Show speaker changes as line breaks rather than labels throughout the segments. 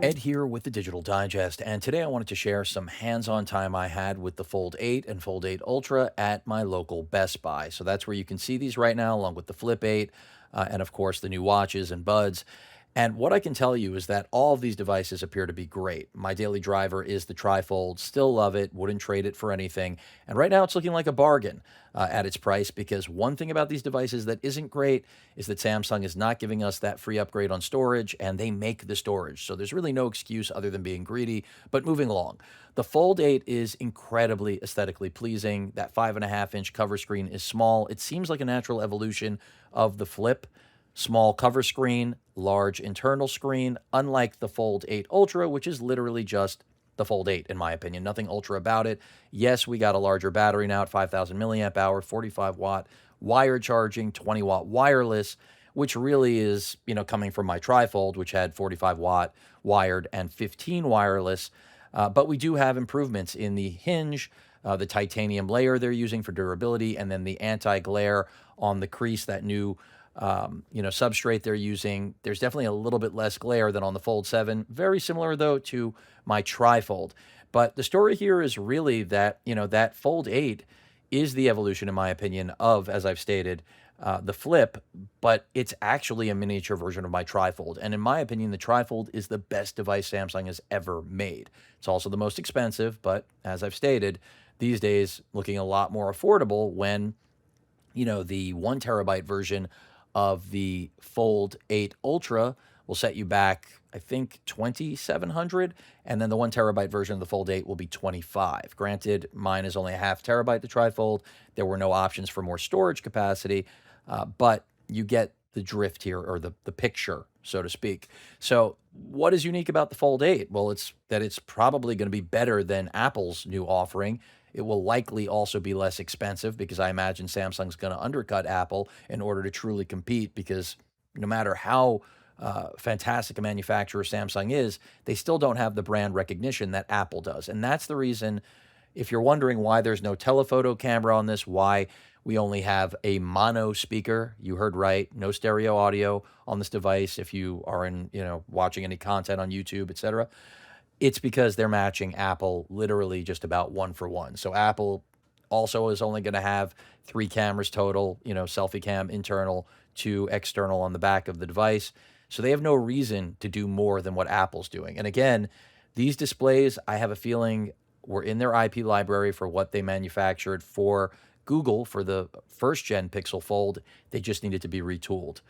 Ed here with the Digital Digest, and today I wanted to share some hands-on time I had with the Fold 8 and Fold 8 Ultra at my local Best Buy. So that's where you can see these right now, along with the Flip 8, and of course the new watches and buds. And what I can tell you is that all of these devices appear to be great. My daily driver is the Trifold, still love it, wouldn't trade it for anything. And right now it's looking like a bargain at its price because one thing about these devices that isn't great is that Samsung is not giving us that free upgrade on storage, and they make the storage. So there's really no excuse other than being greedy. But moving along, the Fold 8 is incredibly aesthetically pleasing. That 5.5-inch cover screen is small. It seems like a natural evolution of the Flip. Small cover screen, large internal screen, unlike the Fold 8 Ultra, which is literally just the Fold 8, in my opinion. Nothing ultra about it. Yes, we got a larger battery now at 5,000 milliamp hour, 45 watt wired charging, 20 watt wireless, which really is, coming from my Trifold, which had 45 watt wired and 15 wireless. But we do have improvements in the hinge, the titanium layer they're using for durability, and then the anti-glare on the crease, that new substrate they're using. There's definitely a little bit less glare than on the Fold 7. Very similar, though, to my Trifold. But the story here is really that, that Fold 8 is the evolution, in my opinion, of, as I've stated, the Flip, but it's actually a miniature version of my Trifold. And in my opinion, the Trifold is the best device Samsung has ever made. It's also the most expensive, but as I've stated, these days looking a lot more affordable when, the 1 terabyte version of the Fold 8 Ultra will set you back, I think, 2,700, and then the 1 terabyte version of the Fold 8 will be 25. Granted, mine is only a 0.5 terabyte, the Trifold. There were no options for more storage capacity, but you get the drift here, or the picture, so to speak. So what is unique about the Fold 8? Well, it's that it's probably going to be better than Apple's new offering. It will likely also be less expensive because I imagine Samsung's going to undercut Apple in order to truly compete, because no matter how fantastic a manufacturer Samsung is, they still don't have the brand recognition that Apple does. And that's the reason, if you're wondering why there's no telephoto camera on this, why we only have a mono speaker, you heard right, no stereo audio on this device if you are watching any content on YouTube, etc. It's because they're matching Apple literally just about one for one. So Apple also is only going to have 3 cameras total, selfie cam internal, 2 external on the back of the device. So they have no reason to do more than what Apple's doing. And again, these displays, I have a feeling, were in their IP library for what they manufactured for Google for the first gen Pixel Fold. They just needed to be retooled.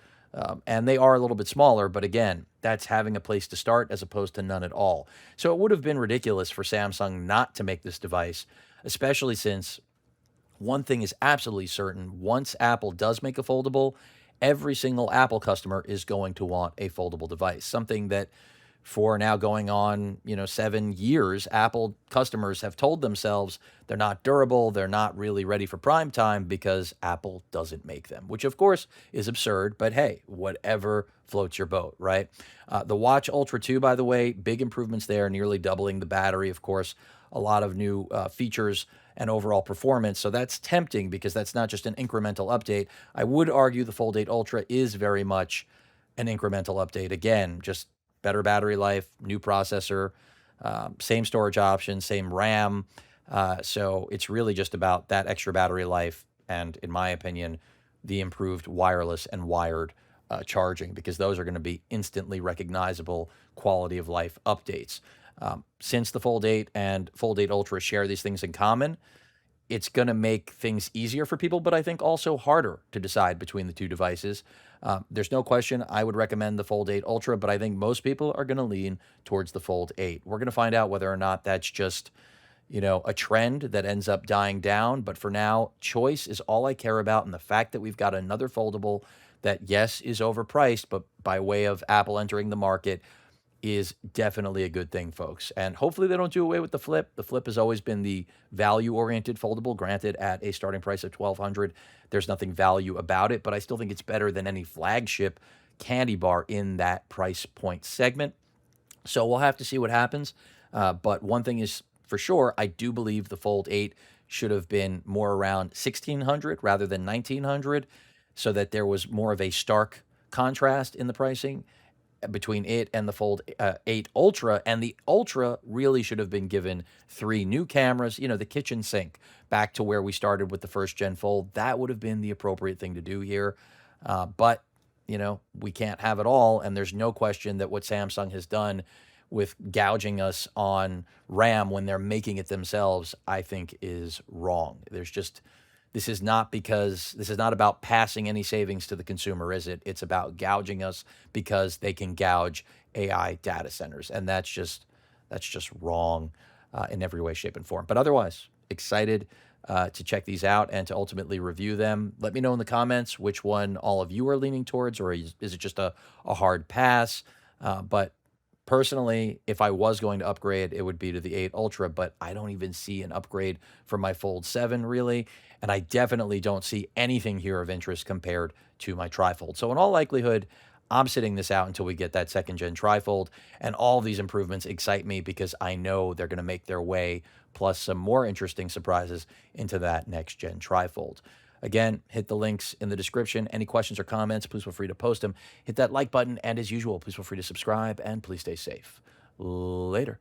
And they are a little bit smaller, but again, that's having a place to start as opposed to none at all. So it would have been ridiculous for Samsung not to make this device, especially since one thing is absolutely certain. Once Apple does make a foldable, every single Apple customer is going to want a foldable device, something that for now going on, 7 years, Apple customers have told themselves they're not durable, they're not really ready for prime time because Apple doesn't make them, which of course is absurd, but hey, whatever floats your boat, right? The Watch Ultra 2, by the way, big improvements there, nearly doubling the battery, of course, a lot of new features and overall performance. So that's tempting because that's not just an incremental update. I would argue the Fold 8 Ultra is very much an incremental update. Again, just better battery life, new processor, same storage option, same RAM. So it's really just about that extra battery life and, in my opinion, the improved wireless and wired charging, because those are going to be instantly recognizable quality of life updates. Since the Fold 8 and Fold 8 Ultra share these things in common, it's going to make things easier for people, but I think also harder to decide between the two devices. There's no question I would recommend the Fold 8 Ultra, but I think most people are going to lean towards the Fold 8. We're going to find out whether or not that's just, a trend that ends up dying down. But for now, choice is all I care about. And the fact that we've got another foldable that, yes, is overpriced, but by way of Apple entering the market, is definitely a good thing, folks. And hopefully they don't do away with the Flip. The Flip has always been the value-oriented foldable. Granted, at a starting price of $1,200, there's nothing value about it, but I still think it's better than any flagship candy bar in that price point segment. So we'll have to see what happens. But one thing is for sure, I do believe the Fold 8 should have been more around 1,600 rather than 1,900. so that there was more of a stark contrast in the pricing between it and the Fold 8 Ultra. And the Ultra really should have been given three new cameras, the kitchen sink, back to where we started with the first gen Fold. That would have been the appropriate thing to do here. But, we can't have it all. And there's no question that what Samsung has done with gouging us on RAM when they're making it themselves, I think is wrong. This is not about passing any savings to the consumer, is it? It's about gouging us because they can gouge AI data centers, and that's just wrong in every way, shape, and form. But otherwise, excited to check these out and to ultimately review them. Let me know in the comments which one all of you are leaning towards, or is it just a hard pass? But personally, if I was going to upgrade, it would be to the 8 Ultra, but I don't even see an upgrade for my Fold 7 really. And I definitely don't see anything here of interest compared to my trifold. So in all likelihood, I'm sitting this out until we get that second gen trifold. And all of these improvements excite me because I know they're going to make their way, plus some more interesting surprises, into that next gen trifold. Again, hit the links in the description. Any questions or comments, please feel free to post them. Hit that like button. And as usual, please feel free to subscribe and please stay safe. Later.